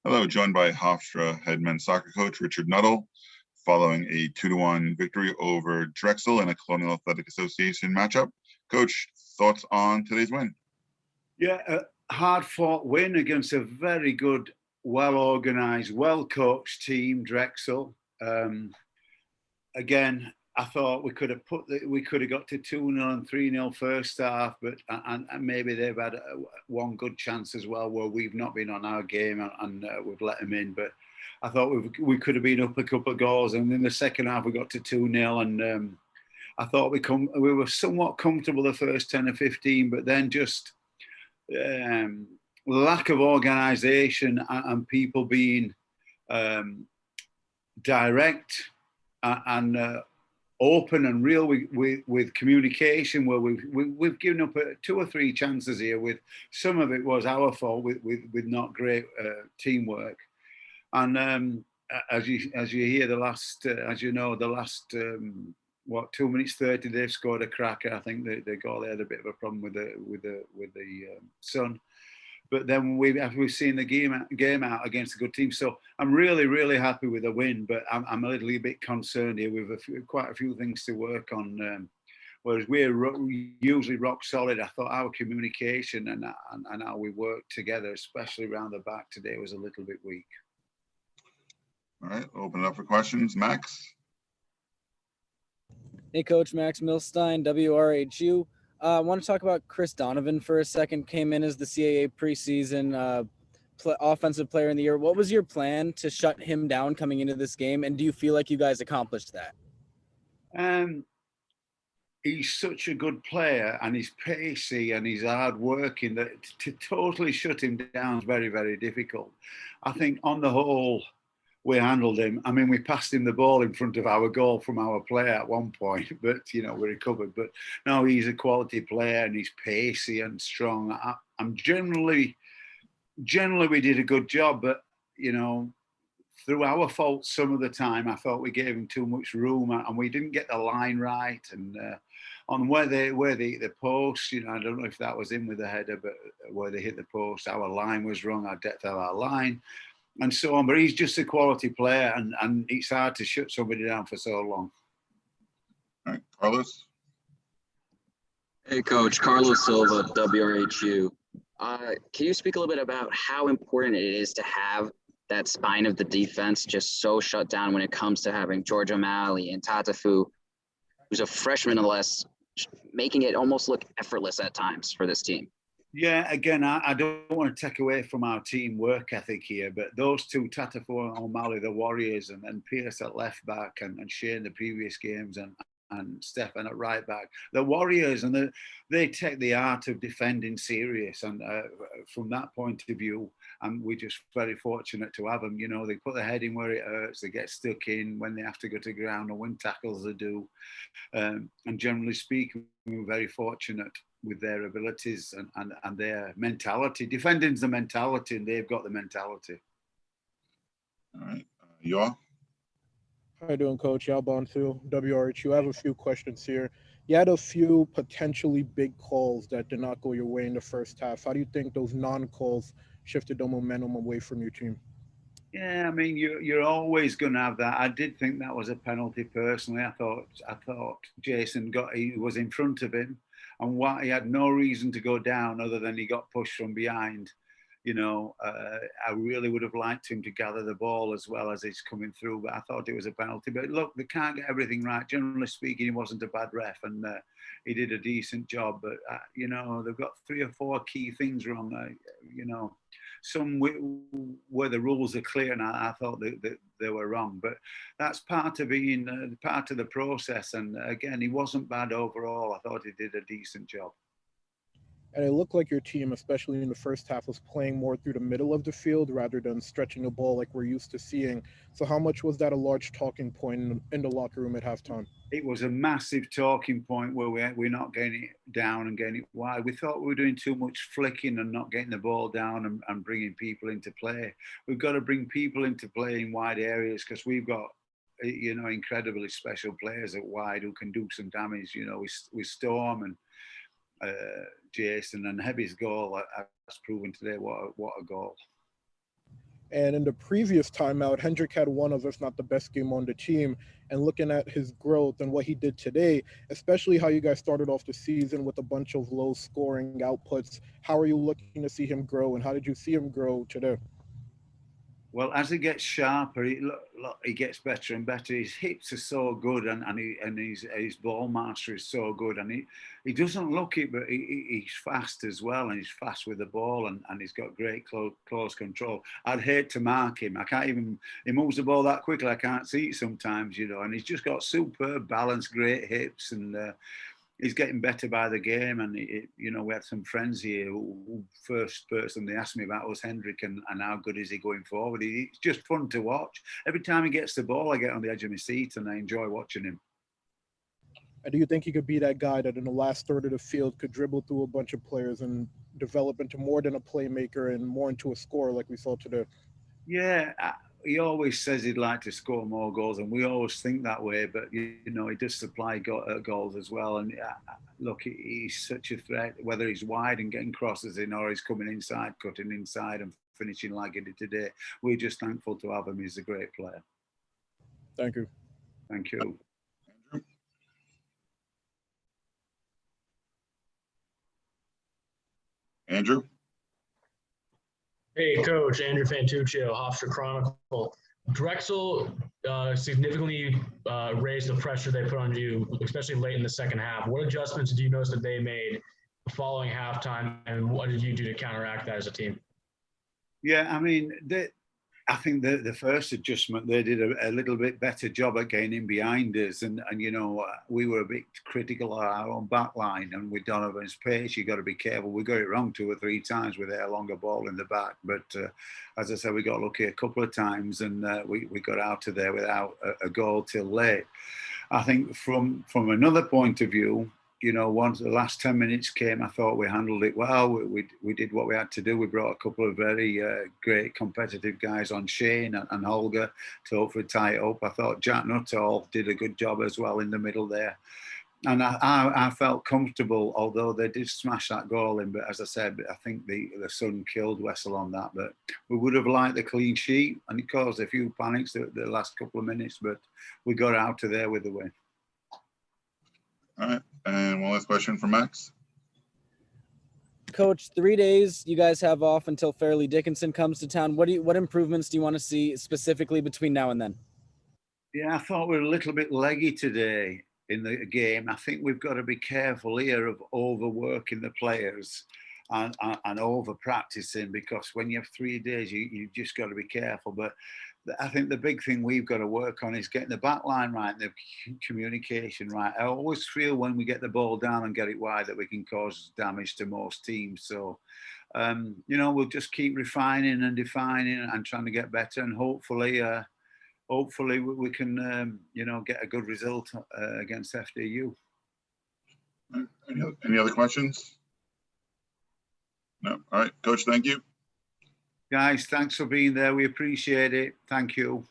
Hello, joined by Hofstra head men's soccer coach Richard Nuttall, following a 2-1 victory over Drexel in a Colonial Athletic Association matchup. Coach, thoughts on today's win? Yeah, a hard-fought win against a very good, well-organised, well-coached team, Drexel. Again, I thought we could have got to 2-0 and 3-0 first half, but and maybe they've had one good chance as well where we've not been on our game and we've let them in. But I thought we could have been up a couple of goals, and in the second half we got to 2-0, and I thought we were somewhat comfortable the first 10 or 15, but then just lack of organisation and people being direct and open and real with communication, where we've given up 2 or 3 chances here. With some of it was our fault with not great teamwork, and as you hear the last 2 minutes 30 they've scored a cracker. I think the goal they had a bit of a problem with the sun. But then we've seen the game out against a good team, so I'm really happy with the win. But I'm a little bit concerned here with quite a few things to work on. Whereas we're usually rock solid, I thought our communication and how we worked together, especially around the back today, was a little bit weak. All right, open it up for questions. Max. Hey, Coach. Max Milstein, WRHU. I want to talk about Chris Donovan for a second. Came in as the CAA preseason offensive player in the year. What was your plan to shut him down coming into this game, and do you feel like you guys accomplished that? He's such a good player, and he's pacey and he's hard working, that to totally shut him down is very, very difficult. I think on the whole, we handled him. I mean, we passed him the ball in front of our goal from our player at one point, but, we recovered. But no, he's a quality player and he's pacey and strong. I'm generally we did a good job, but, through our fault some of the time, I thought we gave him too much room and we didn't get the line right. And on where they hit the post, I don't know if that was in with the header, but where they hit the post, our line was wrong, our depth of our line, and so on. But he's just a quality player, and it's hard to shut somebody down for so long. All right, Carlos. Hey, Coach. Carlos Silva, WRHU. Can you speak a little bit about how important it is to have that spine of the defense just so shut down when it comes to having George O'Malley and Tatafu, who's a freshman nonetheless, making it almost look effortless at times for this team? Yeah, again, I don't want to take away from our team work ethic here, but those two, Tatafu and O'Malley, the Warriors, and Pierce at left back, and Shane the previous games, and Stefan at right back, the Warriors, and they take the art of defending serious. And from that point of view, we're just very fortunate to have them. They put their head in where it hurts, they get stuck in when they have to go to ground, and win tackles they do. And generally speaking, we're very fortunate with their abilities and their mentality. Defending's the mentality, and they've got the mentality. All right, Yaw. How you doing, Coach? Yalbon too, WRHU. I have a few questions here. You had a few potentially big calls that did not go your way in the first half. How do you think those non-calls shifted the momentum away from your team? Yeah, I mean, you're always going to have that. I did think that was a penalty personally. I thought Jason he was in front of him, and he had no reason to go down other than he got pushed from behind. I really would have liked him to gather the ball as well as he's coming through, but I thought it was a penalty. But look, they can't get everything right. Generally speaking, he wasn't a bad ref, and he did a decent job. But they've got 3 or 4 key things wrong. Some where the rules are clear, and I thought that they were wrong. But that's part of being part of the process. And again, he wasn't bad overall. I thought he did a decent job. And it looked like your team, especially in the first half, was playing more through the middle of the field rather than stretching the ball like we're used to seeing. So how much was that a large talking point in the locker room at halftime? It was a massive talking point where we're not getting it down and getting it wide. We thought we were doing too much flicking and not getting the ball down and bringing people into play. We've got to bring people into play in wide areas, because we've got incredibly special players at wide who can do some damage. With Storm and Jason, and Heavy's goal has proven today what a goal. And in the previous timeout, Hendrick had one of, if not the best game on the team. And looking at his growth and what he did today, especially how you guys started off the season with a bunch of low scoring outputs, how are you looking to see him grow, and how did you see him grow today? Well, as he gets sharper, he gets better and better. His hips are so good, and his ball master is so good, and he doesn't look it, but he's fast as well, and he's fast with the ball, and he's got great close control. I'd hate to mark him. I can't even. He moves the ball that quickly. I can't see it sometimes, and he's just got superb balance, great hips, and he's getting better by the game. And we had some friends here who first person they asked me about was Hendrick and how good is he going forward. It's just fun to watch. Every time he gets the ball, I get on the edge of my seat and I enjoy watching him. And do you think he could be that guy that in the last third of the field could dribble through a bunch of players and develop into more than a playmaker and more into a scorer like we saw today? Yeah, he always says he'd like to score more goals, and we always think that way. But he does supply goals as well. And look, he's such a threat. Whether he's wide and getting crosses in, or he's coming inside, cutting inside, and finishing like he did today, we're just thankful to have him. He's a great player. Thank you. Thank you. Andrew? Hey, Coach. Andrew Fantuccio, Hofstra Chronicle. Drexel significantly raised the pressure they put on you, especially late in the second half. What adjustments did you notice that they made following halftime, and what did you do to counteract that as a team? Yeah, I mean, I think the first adjustment, they did a little bit better job at getting behind us. And we were a bit critical of our own back line. And with Donovan's pace, you got to be careful. We got it wrong 2 or 3 times with a longer ball in the back. But as I said, we got lucky a couple of times, and we got out of there without a goal till late. I think from another point of view, once the last 10 minutes came, I thought we handled it well. We did what we had to do. We brought a couple of very great competitive guys on, Shane and Holger, to hopefully tie it up. I thought Jack Nuttall did a good job as well in the middle there. And I felt comfortable, although they did smash that goal in. But as I said, I think the sun killed Wessel on that. But we would have liked the clean sheet, and it caused a few panics the last couple of minutes. But we got out of there with the win. All right. And one last question from Max. Coach, 3 days you guys have off until Fairleigh Dickinson comes to town. What improvements do you want to see specifically between now and then? Yeah, I thought we were a little bit leggy today in the game. I think we've got to be careful here of overworking the players and over practicing, because when you have 3 days, you've just got to be careful. But I think the big thing we've got to work on is getting the back line right, the communication right. I always feel when we get the ball down and get it wide that we can cause damage to most teams. So, we'll just keep refining and defining and trying to get better, and hopefully we can, get a good result against FDU. Any other questions? No. All right, Coach, thank you. Guys, thanks for being there. We appreciate it. Thank you.